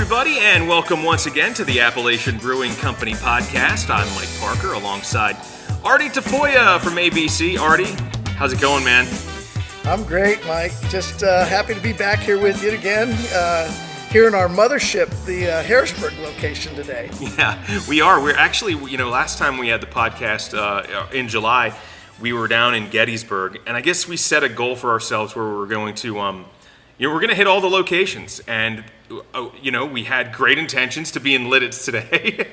everybody, and welcome once again to the Appalachian Brewing Company podcast. I'm Mike Parker alongside Artie Tafoya from ABC. Artie, how's it going, man? I'm great, Mike. Just happy to be back here with you again, here in our mothership, the Harrisburg location today. Yeah, we are. We're actually, last time we had the podcast in July, we were down in Gettysburg, and I guess we set a goal for ourselves where we were going to, we're going to hit all the locations, and we had great intentions to be in Lidditz today,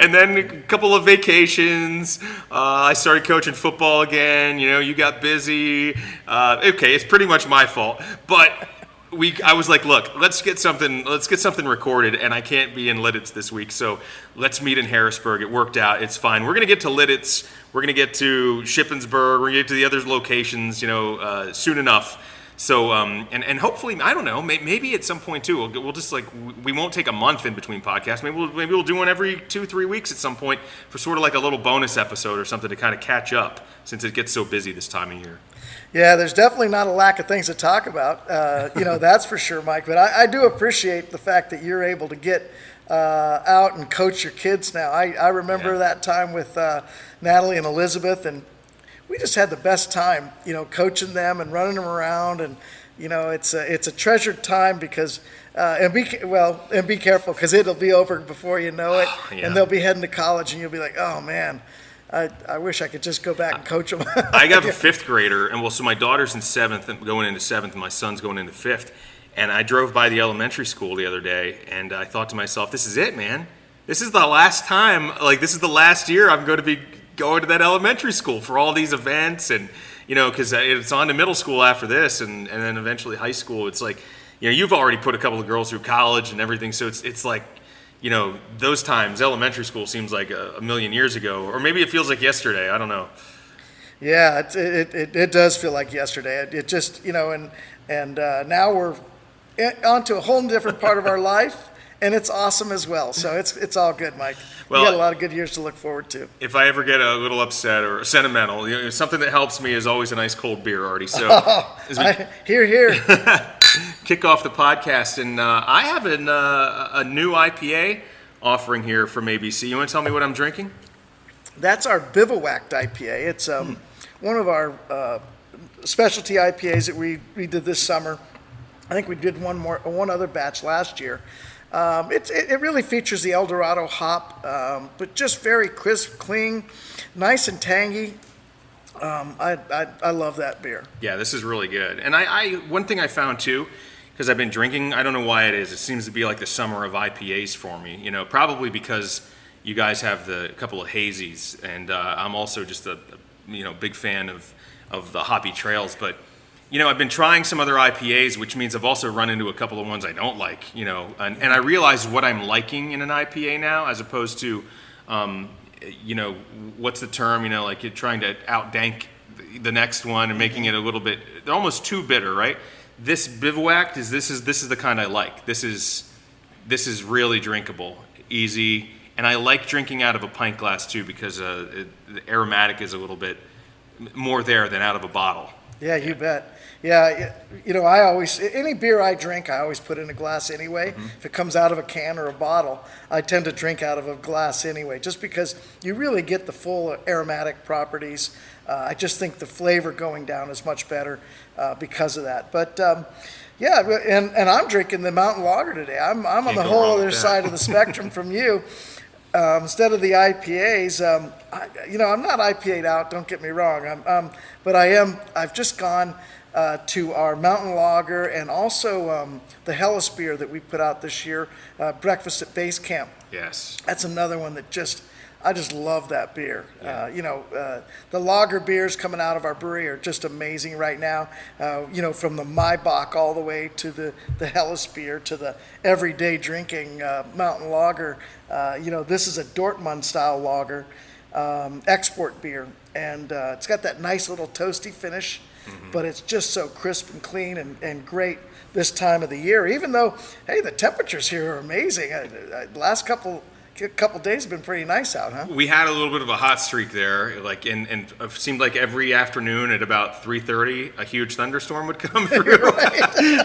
and then a couple of vacations. I started coaching football again. You got busy. Okay, it's pretty much my fault, but I was like, look, let's get something recorded, and I can't be in Lidditz this week, so let's meet in Harrisburg. It worked out. It's fine. We're going to get to Lidditz. We're going to get to Shippensburg. We're going to get to the other locations, soon enough. So, and hopefully, I don't know, maybe at some point too, we'll just we won't take a month in between podcasts. Maybe we'll do one every 2-3 weeks at some point for sort of like a little bonus episode or something to kind of catch up since it gets so busy this time of year. Yeah, there's definitely not a lack of things to talk about, that's for sure, Mike. But I do appreciate the fact that you're able to get out and coach your kids now. I remember that time with Natalie and Elizabeth, and we just had the best time, coaching them and running them around, and it's a treasured time because and be careful because it'll be over before you know it, and they'll be heading to college, and you'll be like, oh man, I wish I could just go back and coach them. I got a fifth grader, and so my daughter's in seventh, going into seventh, and my son's going into fifth, and I drove by the elementary school the other day, and I thought to myself, this is it, man. This is the last time, this is the last year I'm going to be going to that elementary school for all these events, and because it's on to middle school after this, and then eventually high school. It's like, you've already put a couple of girls through college and everything, so it's like, those times, elementary school seems like a million years ago, or maybe it feels like yesterday. I don't know. Yeah, it does feel like yesterday. It just and now we're onto a whole different part of our life. And it's awesome as well. So it's all good, Mike. Well, we got a lot of good years to look forward to. If I ever get a little upset or sentimental, something that helps me is always a nice cold beer, Artie. So Here. Kick off the podcast, and I have a new IPA offering here from ABC. You want to tell me what I'm drinking? That's our bivouacked IPA. It's one of our specialty IPAs that we did this summer. I think we did one other batch last year. It really features the El Dorado hop, but just very crisp, clean, nice and tangy. I love that beer. Yeah, this is really good. And one thing I found too, because I've been drinking, I don't know why it is. It seems to be like the summer of IPAs for me. Probably because you guys have the couple of hazies, and I'm also just a big fan of the hoppy trails, but. I've been trying some other IPAs, which means I've also run into a couple of ones I don't like, and I realize what I'm liking in an IPA now, as opposed to, what's the term, like you're trying to outdank the next one and making it a little bit, they're almost too bitter, right? This bivouacked this is the kind I like. This is really drinkable, easy, and I like drinking out of a pint glass too because the aromatic is a little bit more there than out of a bottle. Yeah, you bet. Yeah, I always, any beer I drink, I always put in a glass anyway. Mm-hmm. If it comes out of a can or a bottle, I tend to drink out of a glass anyway, just because you really get the full aromatic properties. I just think the flavor going down is much better because of that. But and I'm drinking the Mountain Lager today. I'm on the whole other side of the spectrum from you. Instead of the IPAs, I'm not IPA'd out, don't get me wrong, but I've just gone to our Mountain Lager and also the Hellas beer that we put out this year, Breakfast at Base Camp. Yes. That's another one that I just love that beer. Yeah. The lager beers coming out of our brewery are just amazing right now. From the Maibach all the way to the Hellas beer to the everyday drinking Mountain Lager. This is a Dortmund style lager, export beer, and it's got that nice little toasty finish, but it's just so crisp and clean and great this time of the year. Even though, hey, the temperatures here are amazing. Last couple couple days have been pretty nice out, huh? We had a little bit of a hot streak there, like, and it seemed like every afternoon at about 3:30, a huge thunderstorm would come through.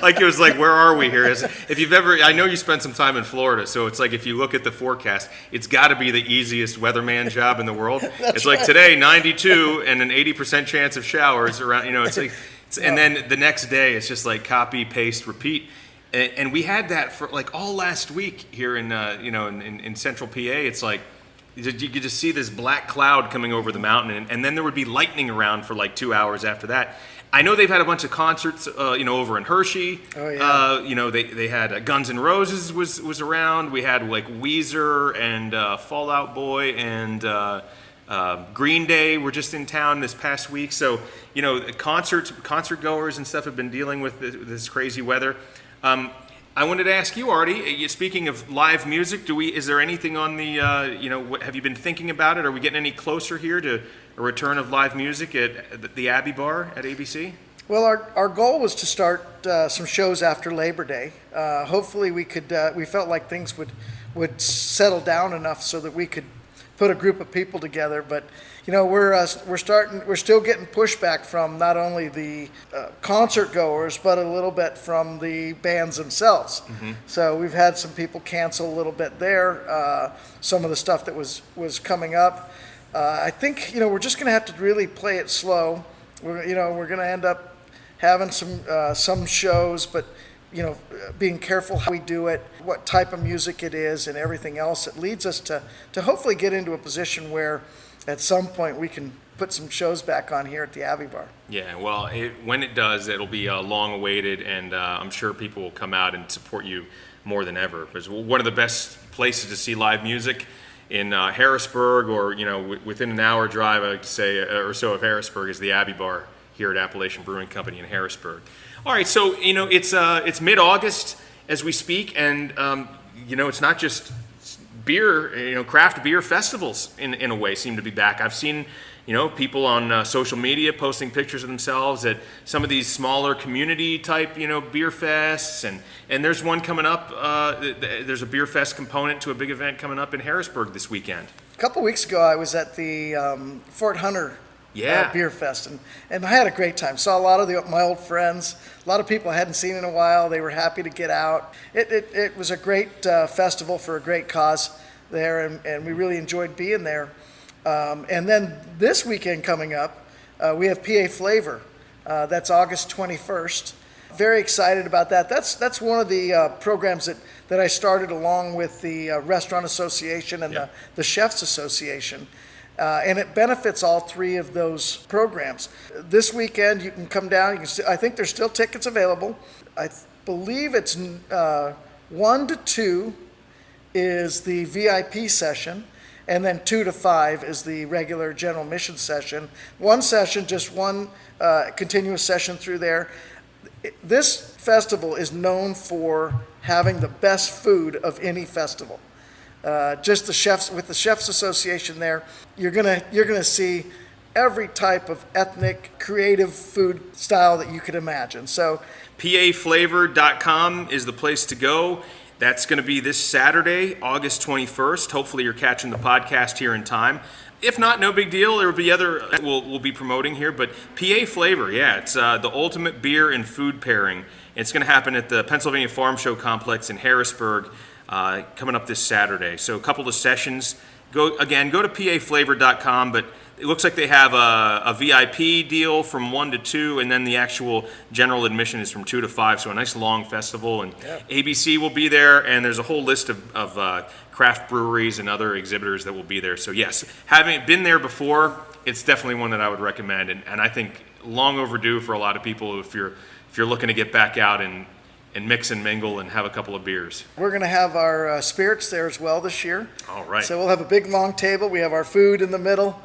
Like, it was like, where are we here? If you've ever, I know you spent some time in Florida, so it's like, if you look at the forecast, it's got to be the easiest weatherman job in the world. It's like, today, 92 and an 80% chance of showers around, it's like, and then the next day, it's just like copy, paste, repeat. And we had that for like all last week here in in central PA. It's like you could just see this black cloud coming over the mountain, and then there would be lightning around for like 2 hours after that. I know they've had a bunch of concerts, over in Hershey. Oh yeah. They had Guns N' Roses was around. We had like Weezer and Fall Out Boy and Green Day were just in town this past week. So concert goers and stuff have been dealing with this crazy weather. I wanted to ask you, Artie, speaking of live music, is there anything on the, have you been thinking about it? Are we getting any closer here to a return of live music at the Abbey Bar at ABC? Well, our goal was to start some shows after Labor Day. Hopefully we felt like things would settle down enough so that we could put a group of people together, but we're still getting pushback from not only the concert goers, but a little bit from the bands themselves. Mm-hmm. So we've had some people cancel a little bit there. Some of the stuff that was coming up. I think we're just going to have to really play it slow. We're going to end up having some shows, but being careful how we do it, what type of music it is, and everything else. It leads us to hopefully get into a position where at some point we can put some shows back on here at the Abbey Bar. Yeah, well, when it does, it'll be long awaited, and I'm sure people will come out and support you more than ever. Because one of the best places to see live music in Harrisburg, or within an hour drive, I would say, or so of Harrisburg, is the Abbey Bar here at Appalachian Brewing Company in Harrisburg. All right, so it's mid-August as we speak, and it's not just beer. Craft beer festivals in a way seem to be back. I've seen people on social media posting pictures of themselves at some of these smaller community type beer fests, and there's one coming up. There's a beer fest component to a big event coming up in Harrisburg this weekend. A couple weeks ago, I was at the Fort Hunter. Beer fest, and I had a great time. Saw a lot of my old friends, a lot of people I hadn't seen in a while. They were happy to get out. It was a great festival for a great cause there, and we really enjoyed being there. And then this weekend coming up, we have PA Flavor. That's August 21st. Very excited about that. That's one of the programs that I started along with the Restaurant Association and the Chefs Association. And it benefits all three of those programs. This weekend, you can come down. I think there's still tickets available. I believe it's 1 to 2 is the VIP session, and then 2 to 5 is the regular general admission session. One session, just one continuous session through there. This festival is known for having the best food of any festival. Just the chefs, with the Chefs Association there, you're gonna see every type of ethnic, creative food style that you could imagine. So PAflavor.com is the place to go. That's going to be this Saturday, August 21st. Hopefully you're catching the podcast here in time. If not, no big deal. There will be other we'll be promoting here, but PA Flavor, it's the ultimate beer and food pairing. It's going to happen at the Pennsylvania Farm Show Complex in Harrisburg. Coming up this Saturday. So a couple of sessions. Go to PAflavor.com, but it looks like they have a VIP deal from 1 to 2, and then the actual general admission is from 2 to 5, so a nice long festival. And ABC will be there, and there's a whole list of craft breweries and other exhibitors that will be there. So yes, having been there before, it's definitely one that I would recommend, and I think long overdue for a lot of people if you're looking to get back out and mix and mingle and have a couple of beers. We're going to have our spirits there as well this year. All right. So we'll have a big long table. We have our food in the middle,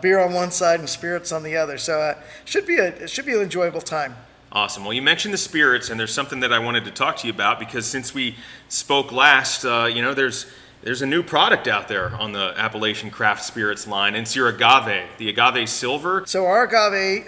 beer on one side and spirits on the other. So it should be an enjoyable time. Awesome. Well, you mentioned the spirits, and there's something that I wanted to talk to you about because since we spoke last, there's a new product out there on the Appalachian Craft Spirits line, and it's your agave, the agave silver. So our agave,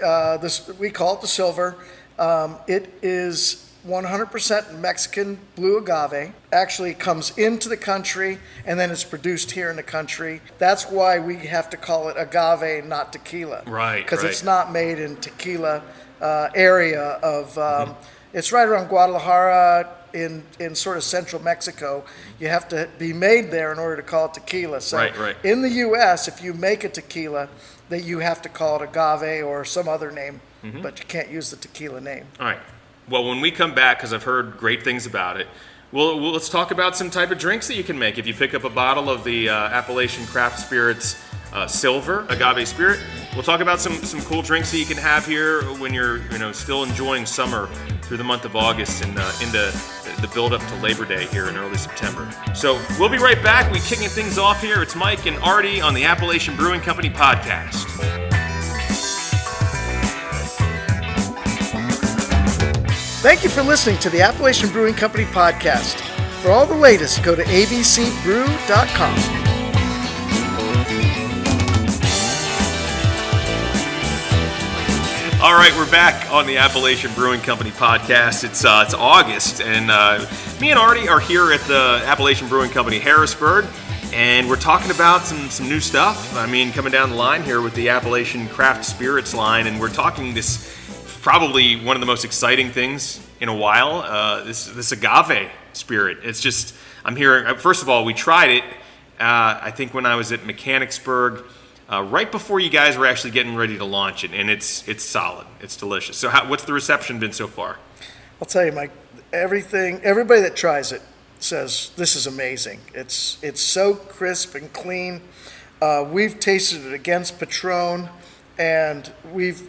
we call it the silver. It is 100% Mexican blue agave, actually comes into the country and then it's produced here in the country. That's why we have to call it agave, not tequila. Right, Because right. it's not made in tequila area of, it's right around Guadalajara in sort of central Mexico. You have to be made there in order to call it tequila. So Right. in the U.S., if you make a tequila, that you have to call it agave or some other name, but you can't use the tequila name. All right. Well, when we come back, because I've heard great things about it, let's talk about some type of drinks that you can make. If you pick up a bottle of the Appalachian Craft Spirits Silver Agave Spirit, we'll talk about some cool drinks that you can have here when you're still enjoying summer through the month of August and into the build up to Labor Day here in early September. So we'll be right back. We're kicking things off here. It's Mike and Artie on the Appalachian Brewing Company podcast. Thank you for listening to the Appalachian Brewing Company podcast. For all the latest, go to abcbrew.com. All right, we're back on the Appalachian Brewing Company podcast. It's August, and me and Artie are here at the Appalachian Brewing Company Harrisburg, and we're talking about some new stuff. I mean, coming down the line here with the Appalachian Craft Spirits line, and we're talking this probably one of the most exciting things in a while. This agave spirit. It's just I'm hearing. First of all, we tried it. I think when I was at Mechanicsburg. Right before you guys were actually getting ready to launch it, and it's solid. It's delicious. So what's the reception been so far? I'll tell you, Mike, everybody that tries it says this is amazing. It's so crisp and clean. We've tasted it against Patron, and we've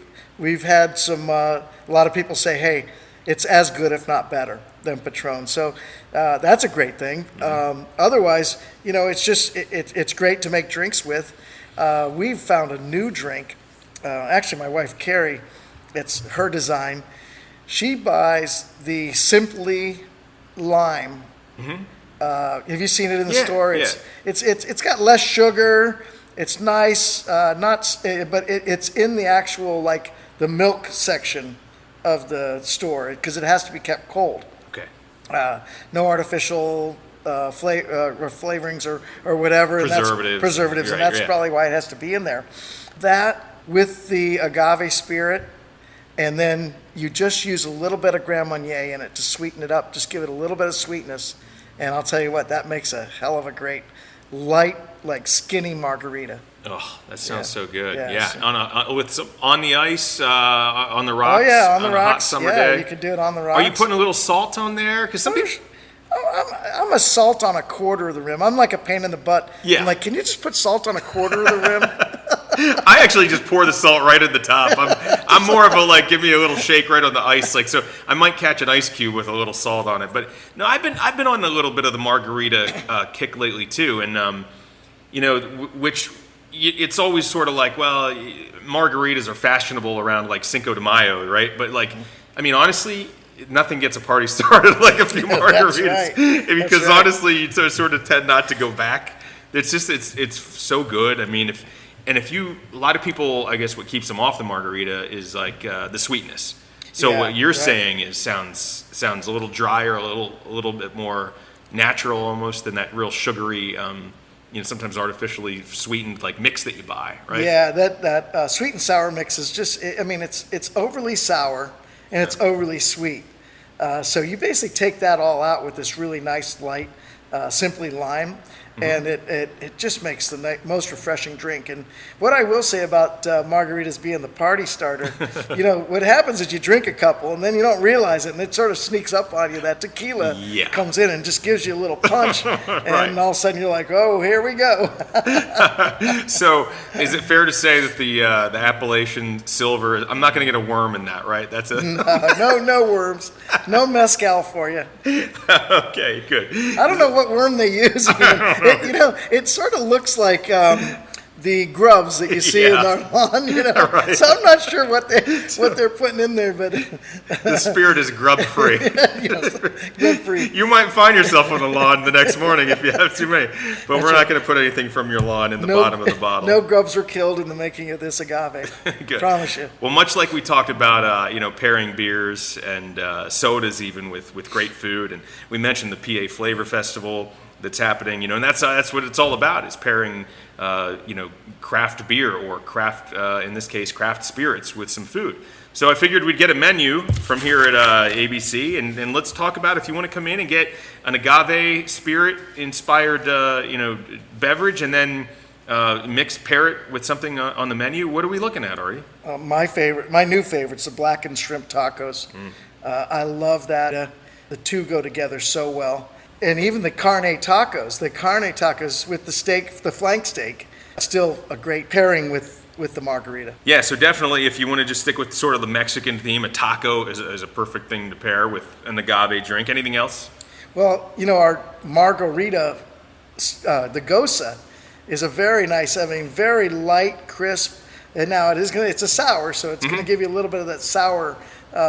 had a lot of people say, hey, it's as good, if not better, than Patron. So that's a great thing. Otherwise, it's great to make drinks with. We've found a new drink. Actually, my wife, Carrie, it's her design. She buys the Simply Lime. Have you seen it in the store? It's got less sugar. It's nice, but it's in the actual, like, the milk section of the store because it has to be kept cold. Okay. No artificial flavorings or whatever. Preservatives. And that's probably why it has to be in there. That with the agave spirit, and then you just use a little bit of Grand Marnier in it to sweeten it up. Just give it a little bit of sweetness, and I'll tell you what, that makes a hell of a great light, like skinny margarita. Oh, that sounds so good. Yeah. On the ice, on the rocks. Oh yeah, on the rocks. A hot summer day. You could do it on the rocks. Are you putting a little salt on there? Because some people. I'm a salt on a quarter of the rim. I'm like a pain in the butt. Yeah. I'm like, can you just put salt on a quarter of the rim? I actually just pour the salt right at the top. I'm more of a give me a little shake right on the ice, so I might catch an ice cube with a little salt on it. But no, I've been on a little bit of the margarita kick lately too, and which it's always sort of like, well, margaritas are fashionable around like Cinco de Mayo, right? But I mean, honestly, nothing gets a party started like a few margaritas. That's right. Because honestly, you sort of tend not to go back. It's just it's so good. I mean, a lot of people, I guess what keeps them off the margarita is like the sweetness. So what you're saying sounds a little drier, a little bit more natural almost than that real sugary, sometimes artificially sweetened like mix that you buy, right? Yeah, that sweet and sour mix is just, it's overly sour and it's overly sweet. So you basically take that all out with this really nice light Simply Lime. And it just makes the most refreshing drink. And what I will say about margaritas being the party starter, what happens is you drink a couple and then you don't realize it, and it sort of sneaks up on you. That tequila comes in and just gives you a little punch, and all of a sudden you're like, oh, here we go. So is it fair to say that the Appalachian Silver, I'm not going to get a worm in that, right? That's no worms, no mezcal for you. Okay, good. I don't know what worm they use. It sort of looks like the grubs that you see in our lawn, Right. So I'm not sure what they're putting in there, but The spirit is grub free. grub free. You might find yourself on the lawn the next morning if you have too many, but we're not going to put anything from your lawn in the bottom of the bottle. No grubs were killed in the making of this agave. Good. Promise you. Well, much like we talked about, pairing beers and sodas even with great food, and we mentioned the PA Flavor Festival that's happening, and that's what it's all about, is pairing, craft beer or craft, in this case, craft spirits with some food. So I figured we'd get a menu from here at ABC, and let's talk about if you want to come in and get an agave spirit-inspired, beverage, and then pair it with something on the menu. What are we looking at, Artie? My new favorite's the blackened shrimp tacos. I love that. The two go together so well. And even the carne tacos with the steak, the flank steak, still a great pairing with the margarita. Yeah, so definitely if you want to just stick with sort of the Mexican theme, a taco is a perfect thing to pair with an agave drink. Anything else? Well, our margarita, the Gosa, is a very nice, very light, crisp, and now it's a sour, so it's going to give you a little bit of that sour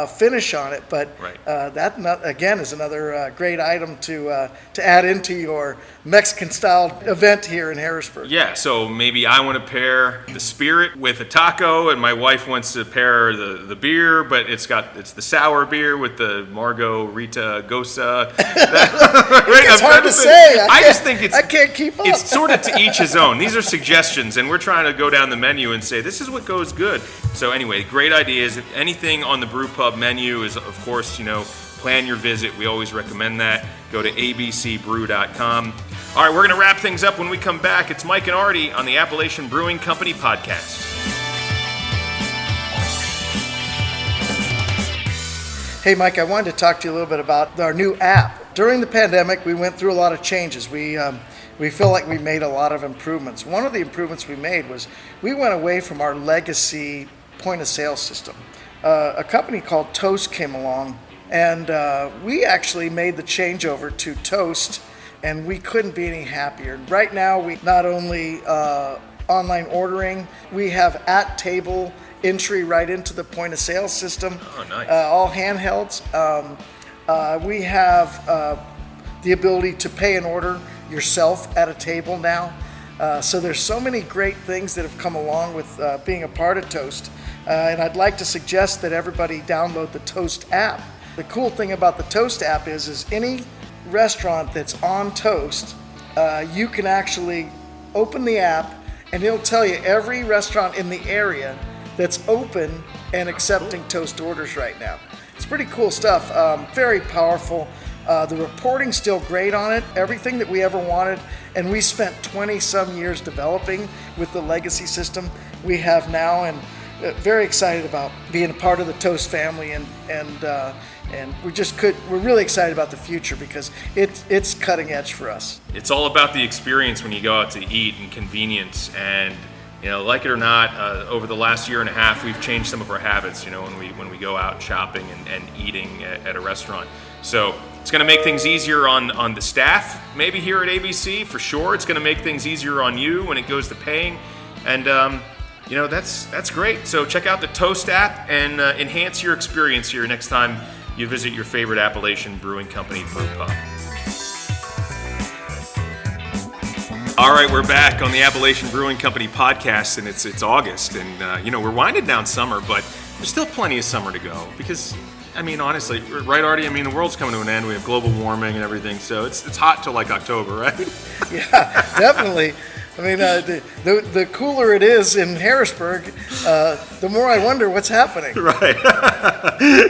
finish on it, but right. That again is another great item to add into your Mexican-style event here in Harrisburg. Yeah, so maybe I want to pair the spirit with a taco, and my wife wants to pair the beer, but it's the sour beer with the Margarita Gosa. It's hard to say. I can't keep up. It's sort of to each his own. These are suggestions, and we're trying to go down the menu and say this is what goes good. So anyway, great ideas. If anything on the Brew Pub menu is, of course, plan your visit. We always recommend that. Go to abcbrew.com. All right, we're going to wrap things up when we come back. It's Mike and Artie on the Appalachian Brewing Company podcast. Hey, Mike, I wanted to talk to you a little bit about our new app. During the pandemic, we went through a lot of changes. We feel like we made a lot of improvements. One of the improvements we made was we went away from our legacy point-of-sale system. A company called Toast came along, and we actually made the changeover to Toast, and we couldn't be any happier. Right now, we not only online ordering, we have at-table entry right into the point-of-sale system. Oh, nice. All handhelds. We have the ability to pay an order yourself at a table now. So there's so many great things that have come along with being a part of Toast. And I'd like to suggest that everybody download the Toast app. The cool thing about the Toast app is any restaurant that's on Toast, you can actually open the app and it'll tell you every restaurant in the area that's open and accepting Toast orders right now. It's pretty cool stuff, very powerful. The reporting's still great on it, everything that we ever wanted, and we spent 20-some years developing with the legacy system we have now, and very excited about being a part of the Toast family, and we're really excited about the future because it's cutting edge for us. It's all about the experience when you go out to eat and convenience, and like it or not, over the last year and a half, we've changed some of our habits. When we go out shopping and eating at a restaurant. So it's going to make things easier on the staff, maybe here at ABC for sure. It's going to make things easier on you when it goes to paying, and that's great. So check out the Toast app and enhance your experience here next time you visit your favorite Appalachian Brewing Company brew pub. All right, we're back on the Appalachian Brewing Company podcast, and it's August, and we're winding down summer, but there's still plenty of summer to go because, honestly, right, Artie? The world's coming to an end. We have global warming and everything, so it's hot till like October, right? Yeah, definitely. The cooler it is in Harrisburg, the more I wonder what's happening. Right.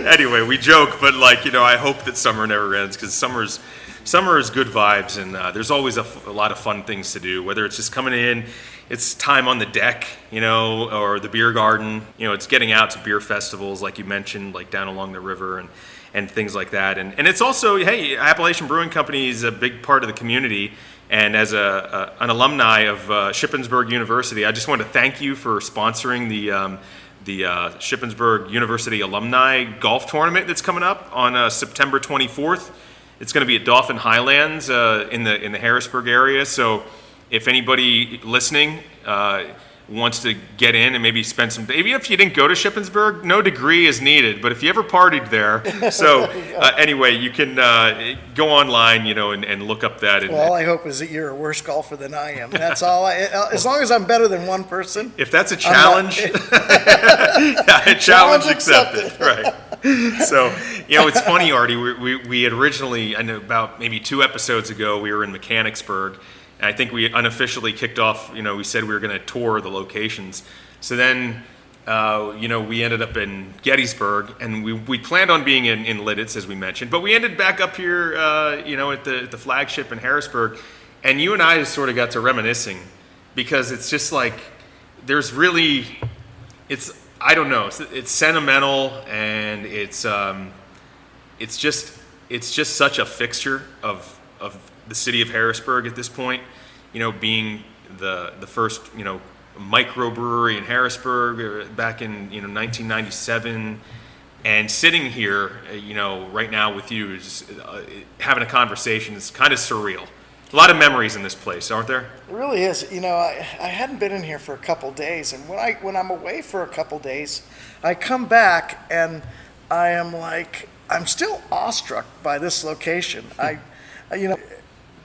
Anyway, we joke, but I hope that summer never ends because summer is good vibes, and there's always a lot of fun things to do, whether it's just coming in, it's time on the deck, or the beer garden, it's getting out to beer festivals like you mentioned, like down along the river and things like that. And it's also, hey, Appalachian Brewing Company is a big part of the community, and as an alumni of Shippensburg University, I just want to thank you for sponsoring the Shippensburg University Alumni Golf Tournament that's coming up on September 24th. It's going to be at Dauphin Highlands in the Harrisburg area. So if anybody listening wants to get in and maybe spend some, even if you didn't go to Shippensburg, no degree is needed, but if you ever partied there, so anyway, you can go online, and look up that. Well, all I hope is that you're a worse golfer than I am. That's all. As long as I'm better than one person. If that's a challenge, yeah, challenge accepted. Right. So, it's funny, Artie, we had originally, I know about maybe 2 episodes ago, we were in Mechanicsburg. And I think we unofficially kicked off, we said we were going to tour the locations. So then, we ended up in Gettysburg, and we planned on being in Lidditz, as we mentioned. But we ended back up here, at the flagship in Harrisburg. And you and I just sort of got to reminiscing, because it's just like, there's really, I don't know, it's sentimental, and it's just such a fixture of the city of Harrisburg at this point, being the first, microbrewery in Harrisburg back in, 1997, and sitting here, right now with you, just having a conversation is kind of surreal. A lot of memories in this place, aren't there? It really is. I hadn't been in here for a couple days, and when I'm away for a couple days, I come back and I am like, I'm still awestruck by this location.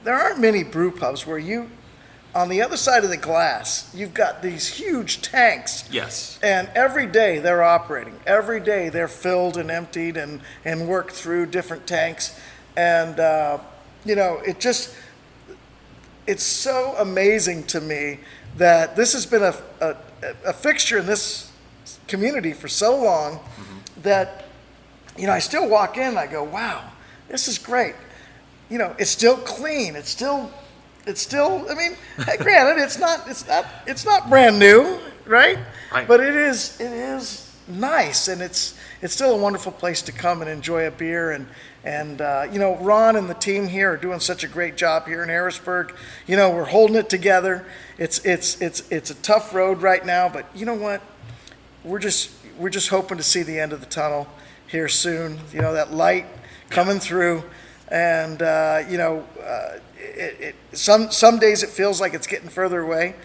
There aren't many brew pubs where on the other side of the glass, you've got these huge tanks. Yes. And every day they're operating. Every day they're filled and emptied and worked through different tanks. And, it's so amazing to me that this has been a fixture in this community for so long that, I still walk in and I go, wow, this is great. It's still clean. It's still. I mean, granted, it's not brand new, right? Right. But it is nice, and it's still a wonderful place to come and enjoy a beer. And Ron and the team here are doing such a great job here in Harrisburg. We're holding it together. It's a tough road right now, but you know what? We're just hoping to see the end of the tunnel here soon. That light coming through. And some days it feels like it's getting further away,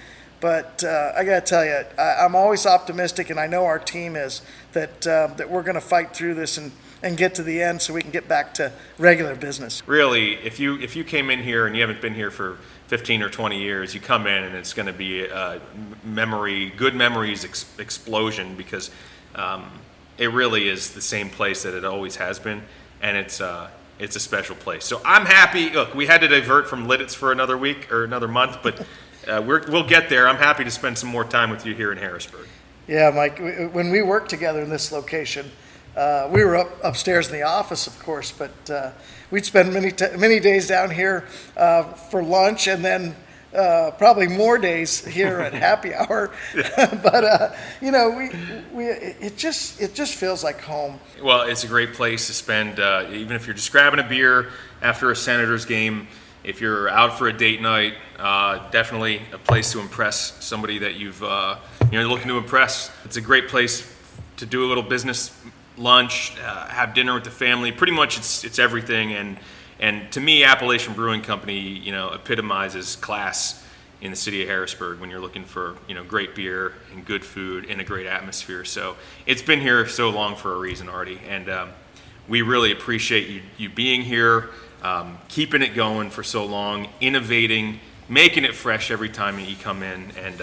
but I gotta tell you, I'm always optimistic, and I know our team is that we're gonna fight through this and get to the end so we can get back to regular business. Really, if you came in here and you haven't been here for 15 or 20 years, you come in and it's going to be a good memories explosion, because it really is the same place that it always has been, and it's a special place. So I'm happy. Look, we had to divert from Lidditz for another week or another month, but we'll get there. I'm happy to spend some more time with you here in Harrisburg. Yeah, Mike, when we worked together in this location, we were upstairs in the office, of course, but we'd spend many days down here for lunch, and then probably more days here at happy hour. But it just feels like home. Well, it's a great place to spend, even if you're just grabbing a beer after a Senators game. If you're out for a date night, definitely a place to impress somebody that you're looking to impress. It's a great place to do a little business lunch, have dinner with the family. Pretty much, it's everything. And to me, Appalachian Brewing Company, epitomizes class in the city of Harrisburg when you're looking for, great beer and good food in a great atmosphere. So it's been here so long for a reason, Artie, and we really appreciate you being here, keeping it going for so long, innovating, making it fresh every time you come in, and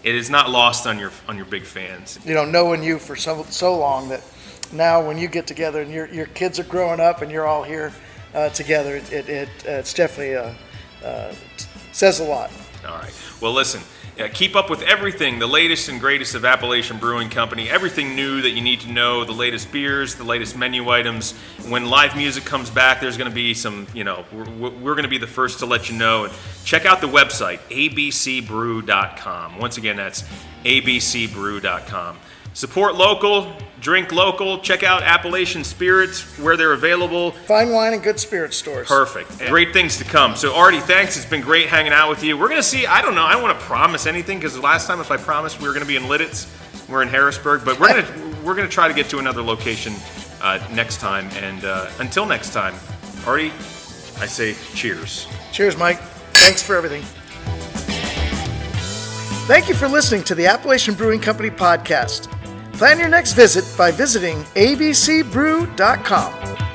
it is not lost on your big fans. Knowing you for so long, that now when you get together and your kids are growing up and you're all here together, it's definitely says a lot. All right. Well, listen, keep up with everything, the latest and greatest of Appalachian Brewing Company, everything new that you need to know, the latest beers, the latest menu items. When live music comes back, there's going to be some, we're going to be the first to let you know. And check out the website, abcbrew.com. Once again, that's abcbrew.com. Support local, drink local, check out Appalachian Spirits where they're available. Fine wine and good spirit stores. Perfect. Great things to come. So Artie, thanks. It's been great hanging out with you. We're going to see, I don't know, I don't want to promise anything, because the last time if I promised we were going to be in Lidditz, we're in Harrisburg, but we're going to try to get to another location next time. And until next time, Artie, I say cheers. Cheers, Mike. Thanks for everything. Thank you for listening to the Appalachian Brewing Company podcast. Plan your next visit by visiting abcbrew.com.